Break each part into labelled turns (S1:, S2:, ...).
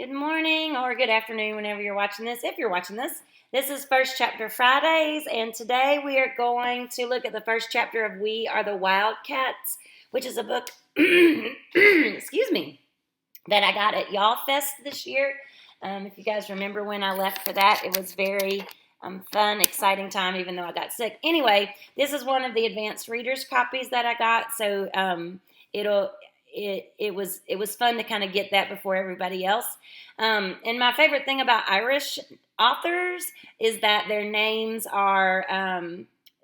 S1: Good morning or good afternoon whenever you're watching this. If you're watching this, this is First Chapter Fridays, and today we are going to look at the first chapter of We Are the Wildcats, which is a book, excuse me, that I got at Y'all Fest this year. If you guys remember when I left for that, it was very fun, exciting time, even though I got sick. Anyway, this is one of the advanced readers copies that I got, so it was fun to kind of get that before everybody else. And my favorite thing about Irish authors is that their names are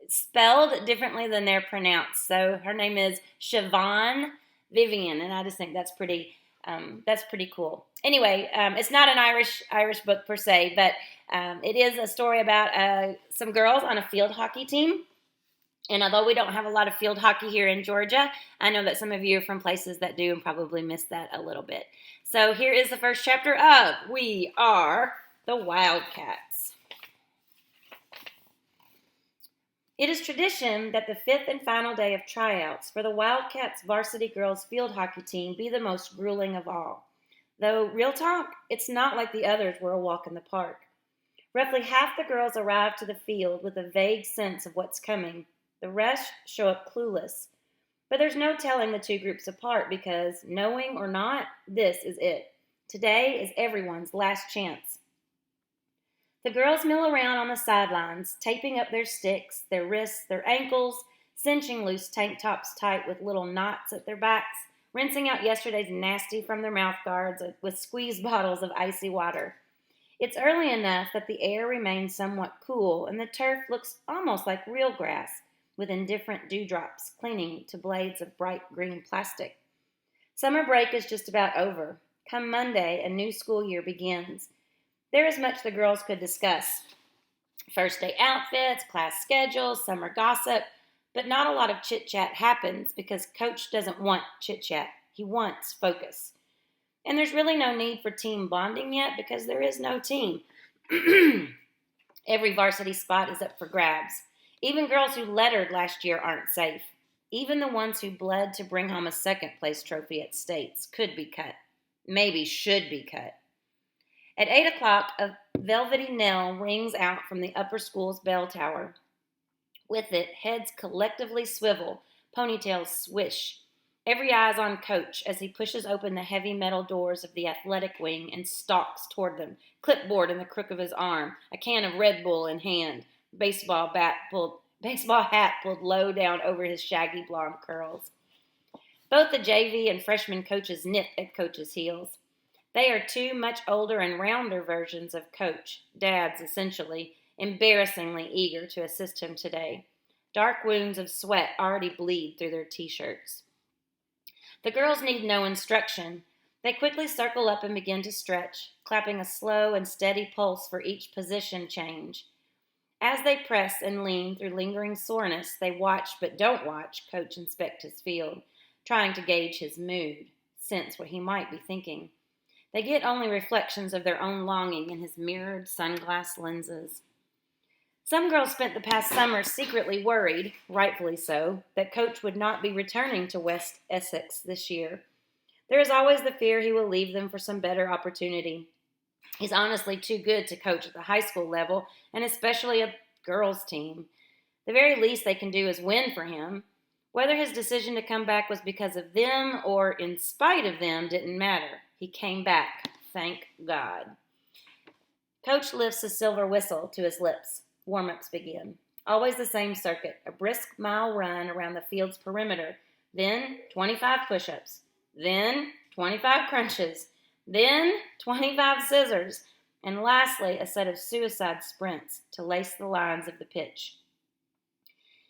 S1: spelled differently than they're pronounced. So her name is Siobhan Vivian, and I just think that's pretty cool. Anyway, it's not an Irish book per se, but it is a story about some girls on a field hockey team. And although we don't have a lot of field hockey here in Georgia, I know that some of you are from places that do and probably miss that a little bit. So here is the first chapter of We Are the Wildcats. It is tradition that the fifth and final day of tryouts for the Wildcats varsity girls field hockey team be the most grueling of all. Though, real talk, it's not like the others were a walk in the park. Roughly half the girls arrive to the field with a vague sense of what's coming. The rest show up clueless. But there's no telling the two groups apart because, knowing or not, this is it. Today is everyone's last chance. The girls mill around on the sidelines, taping up their sticks, their wrists, their ankles, cinching loose tank tops tight with little knots at their backs, rinsing out yesterday's nasty from their mouth guards with squeeze bottles of icy water. It's early enough that the air remains somewhat cool and the turf looks almost like real grass, with indifferent dewdrops clinging to blades of bright green plastic. Summer break is just about over. Come Monday, a new school year begins. There is much the girls could discuss. First day outfits, class schedules, summer gossip, but not a lot of chit-chat happens because Coach doesn't want chit-chat. He wants focus. And there's really no need for team bonding yet because there is no team. Every varsity spot is up for grabs. Even girls who lettered last year aren't safe. Even the ones who bled to bring home a second-place trophy at States could be cut. Maybe should be cut. At 8 o'clock, a velvety knell rings out from the upper school's bell tower. With it, heads collectively swivel, ponytails swish. Every eye's on Coach as he pushes open the heavy metal doors of the athletic wing and stalks toward them, clipboard in the crook of his arm, a can of Red Bull in hand. Baseball hat pulled low down over his shaggy blonde curls. Both the JV and freshman coaches nip at Coach's heels. They are two much older and rounder versions of Coach, dads essentially, embarrassingly eager to assist him today. Dark wounds of sweat already bleed through their t-shirts. The girls need no instruction. They quickly circle up and begin to stretch, clapping a slow and steady pulse for each position change. As they press and lean through lingering soreness, they watch but don't watch Coach inspect his field, trying to gauge his mood, sense what he might be thinking. They get only reflections of their own longing in his mirrored sunglass lenses. Some girls spent the past summer secretly worried, rightfully so, that Coach would not be returning to West Essex this year. There is always the fear he will leave them for some better opportunity. He's honestly too good to coach at the high school level, and especially a girls' team. The very least they can do is win for him. Whether his decision to come back was because of them or in spite of them didn't matter. He came back, thank God. Coach lifts his silver whistle to his lips. Warm-ups begin. Always the same circuit, a brisk mile run around the field's perimeter, then 25 push-ups, then 25 crunches, then 25 scissors, and lastly, a set of suicide sprints to lace the lines of the pitch.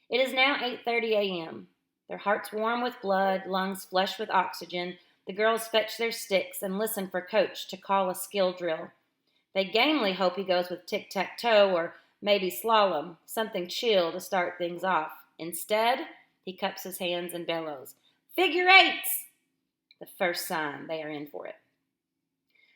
S1: It is now 8:30 a.m. Their hearts warm with blood, lungs flush with oxygen, the girls fetch their sticks and listen for Coach to call a skill drill. They gamely hope he goes with tic-tac-toe or maybe slalom, something chill to start things off. Instead, he cups his hands and bellows, "Figure eights!" The first sign they are in for it.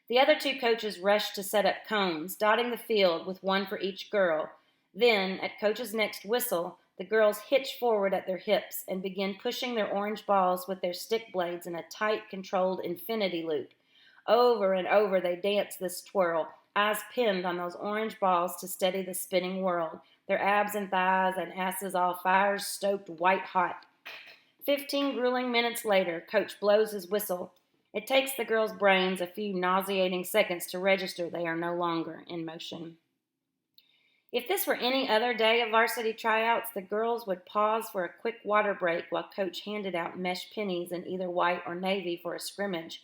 S1: The other two coaches rush to set up cones, dotting the field with one for each girl. Then, at Coach's next whistle, the girls hitch forward at their hips and begin pushing their orange balls with their stick blades in a tight, controlled infinity loop. Over and over they danced this twirl, eyes pinned on those orange balls to steady the spinning world, their abs and thighs and asses all fires stoked white hot. 15 grueling minutes later, Coach blows his whistle. It takes the girls' brains a few nauseating seconds to register they are no longer in motion. If this were any other day of varsity tryouts, the girls would pause for a quick water break while Coach handed out mesh pennies in either white or navy for a scrimmage.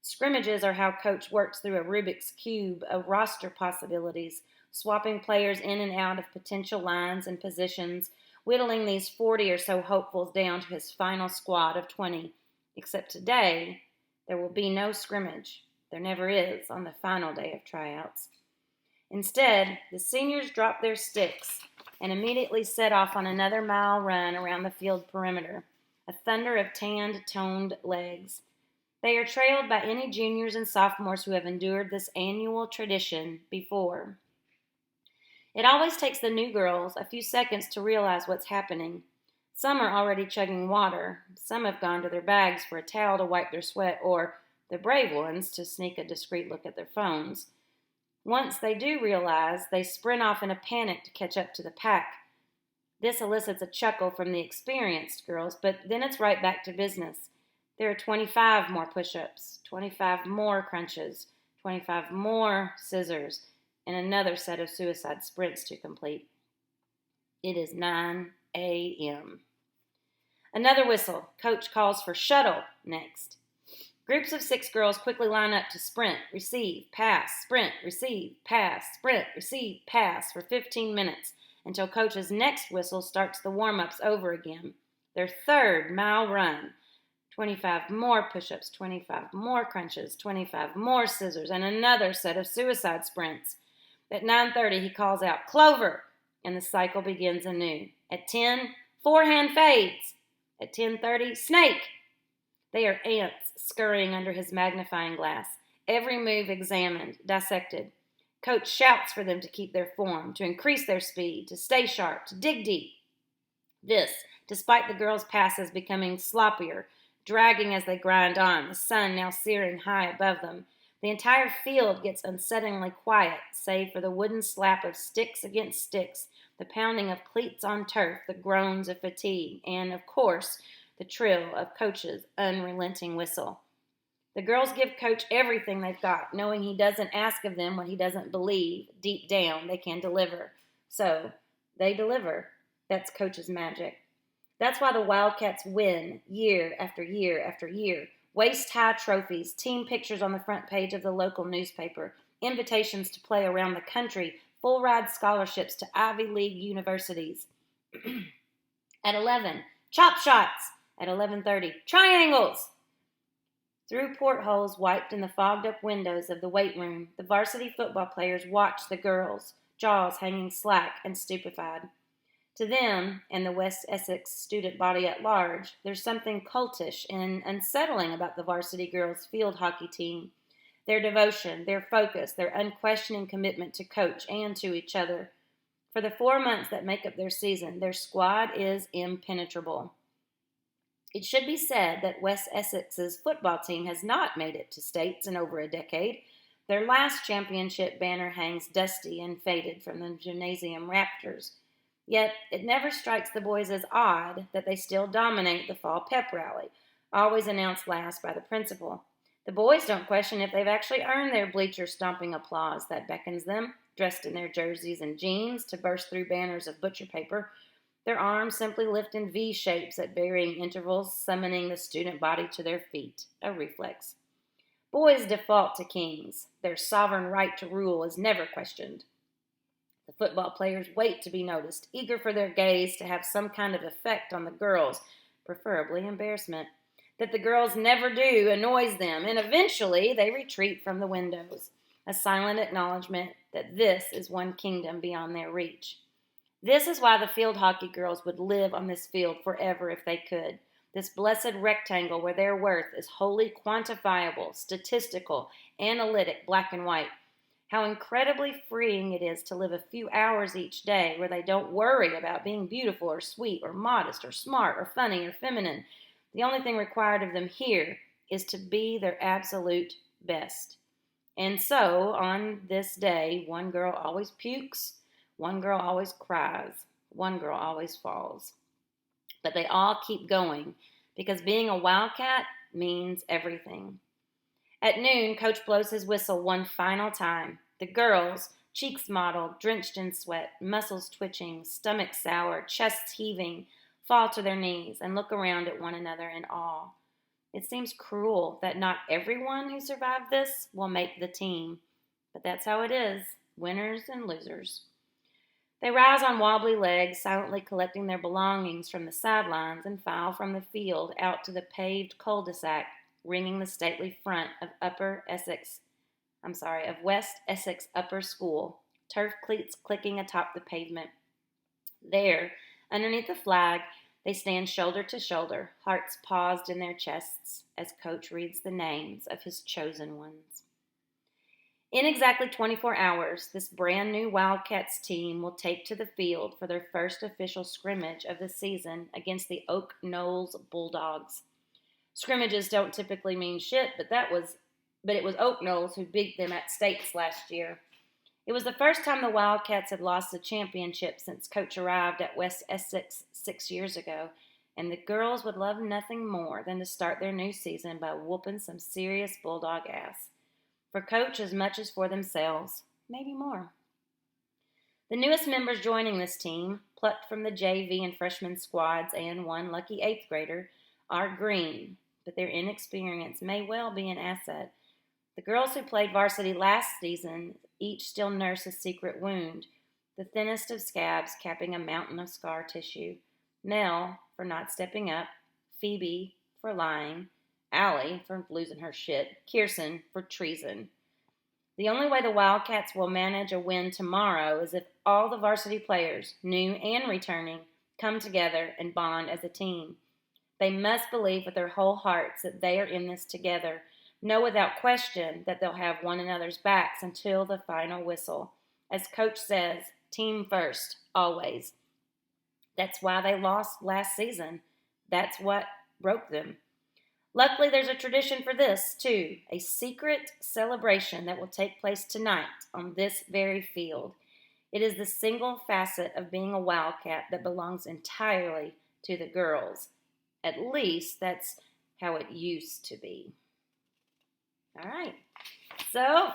S1: Scrimmages are how Coach works through a Rubik's Cube of roster possibilities, swapping players in and out of potential lines and positions, whittling these 40 or so hopefuls down to his final squad of 20. Except today, there will be no scrimmage. There never is on the final day of tryouts. Instead, the seniors drop their sticks and immediately set off on another mile run around the field perimeter, a thunder of tanned, toned legs. They are trailed by any juniors and sophomores who have endured this annual tradition before. It always takes the new girls a few seconds to realize what's happening. Some are already chugging water. Some have gone to their bags for a towel to wipe their sweat, or, the brave ones, to sneak a discreet look at their phones. Once they do realize, they sprint off in a panic to catch up to the pack. This elicits a chuckle from the experienced girls, but then it's right back to business. There are 25 more push-ups, 25 more crunches, 25 more scissors, and another set of suicide sprints to complete. It is 9 a.m. Another whistle. Coach calls for shuttle next. Groups of 6 girls quickly line up to sprint, receive, pass, sprint, receive, pass, sprint, receive, pass for 15 minutes until Coach's next whistle starts the warm-ups over again. Their third mile run. 25 more push-ups, 25 more crunches, 25 more scissors, and another set of suicide sprints. At 9:30, he calls out, "Clover," and the cycle begins anew. At 10, forehand fades. At 10:30, snake. They are ants scurrying under his magnifying glass, every move examined, dissected. Coach shouts for them to keep their form, to increase their speed, to stay sharp, to dig deep. This, despite the girls' passes becoming sloppier, dragging as they grind on, the sun now searing high above them. The entire field gets unsettlingly quiet, save for the wooden slap of sticks against sticks, the pounding of cleats on turf, the groans of fatigue, and, of course, the trill of Coach's unrelenting whistle. The girls give Coach everything they've got, knowing he doesn't ask of them what he doesn't believe deep down they can deliver. So, they deliver. That's Coach's magic. That's why the Wildcats win year after year after year. Waist-high trophies, team pictures on the front page of the local newspaper, invitations to play around the country, full-ride scholarships to Ivy League universities. At 11, chop shots. At 11:30, triangles. Through portholes wiped in the fogged-up windows of the weight room, the varsity football players watch the girls, jaws hanging slack and stupefied. To them, and the West Essex student body at large, there's something cultish and unsettling about the varsity girls' field hockey team. Their devotion, their focus, their unquestioning commitment to Coach and to each other. For the 4 months that make up their season, their squad is impenetrable. It should be said that West Essex's football team has not made it to states in over a decade. Their last championship banner hangs dusty and faded from the gymnasium rafters. Yet, it never strikes the boys as odd that they still dominate the fall pep rally, always announced last by the principal. The boys don't question if they've actually earned their bleacher-stomping applause that beckons them, dressed in their jerseys and jeans, to burst through banners of butcher paper, their arms simply lift in V shapes at varying intervals, summoning the student body to their feet, a reflex. Boys default to kings. Their sovereign right to rule is never questioned. The football players wait to be noticed, eager for their gaze to have some kind of effect on the girls, preferably embarrassment. That the girls never do annoys them, and eventually they retreat from the windows, a silent acknowledgement that this is one kingdom beyond their reach. This is why the field hockey girls would live on this field forever if they could. This blessed rectangle where their worth is wholly quantifiable, statistical, analytic, black and white. How incredibly freeing it is to live a few hours each day where they don't worry about being beautiful or sweet or modest or smart or funny or feminine. The only thing required of them here is to be their absolute best. And so, on this day, one girl always pukes, one girl always cries, one girl always falls. But they all keep going because being a Wildcat means everything. At noon, Coach blows his whistle one final time. The girls, cheeks mottled, drenched in sweat, muscles twitching, stomachs sour, chests heaving, fall to their knees and look around at one another in awe. It seems cruel that not everyone who survived this will make the team, but that's how it is, winners and losers. They rise on wobbly legs, silently collecting their belongings from the sidelines and file from the field out to the paved cul-de-sac, ringing the stately front of West Essex Upper School, turf cleats clicking atop the pavement. There, underneath the flag, they stand shoulder to shoulder, hearts paused in their chests as Coach reads the names of his chosen ones. In exactly 24 hours, this brand new Wildcats team will take to the field for their first official scrimmage of the season against the Oak Knolls Bulldogs. Scrimmages don't typically mean shit, but it was Oak Knolls who beat them at states last year. It was the first time the Wildcats had lost the championship since Coach arrived at West Essex 6 years ago, and the girls would love nothing more than to start their new season by whooping some serious Bulldog ass. For Coach as much as for themselves, maybe more. The newest members joining this team, plucked from the JV and freshman squads and one lucky 8th grader, are green, but their inexperience may well be an asset. The girls who played varsity last season each still nurse a secret wound, the thinnest of scabs capping a mountain of scar tissue. Mel for not stepping up, Phoebe for lying, Allie for losing her shit, Kirsten for treason. The only way the Wildcats will manage a win tomorrow is if all the varsity players, new and returning, come together and bond as a team. They must believe with their whole hearts that they are in this together, know without question that they'll have one another's backs until the final whistle. As Coach says, team first, always. That's why they lost last season. That's what broke them. Luckily, there's a tradition for this, too, a secret celebration that will take place tonight on this very field. It is the single facet of being a Wildcat that belongs entirely to the girls. At least that's how it used to be. All right. So,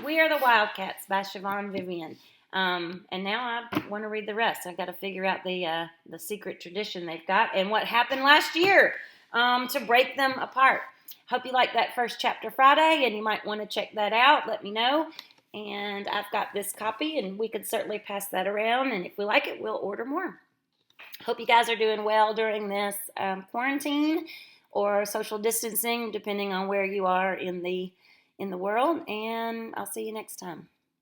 S1: We Are the Wildcats by Siobhan Vivian. And now I want to read the rest. I've got to figure out the secret tradition they've got and what happened last year to break them apart. Hope you liked that first chapter Friday, and you might want to check that out. Let me know. And I've got this copy, and we could certainly pass that around. And if we like it, we'll order more. Hope you guys are doing well during this quarantine or social distancing, depending on where you are in the world. And I'll see you next time.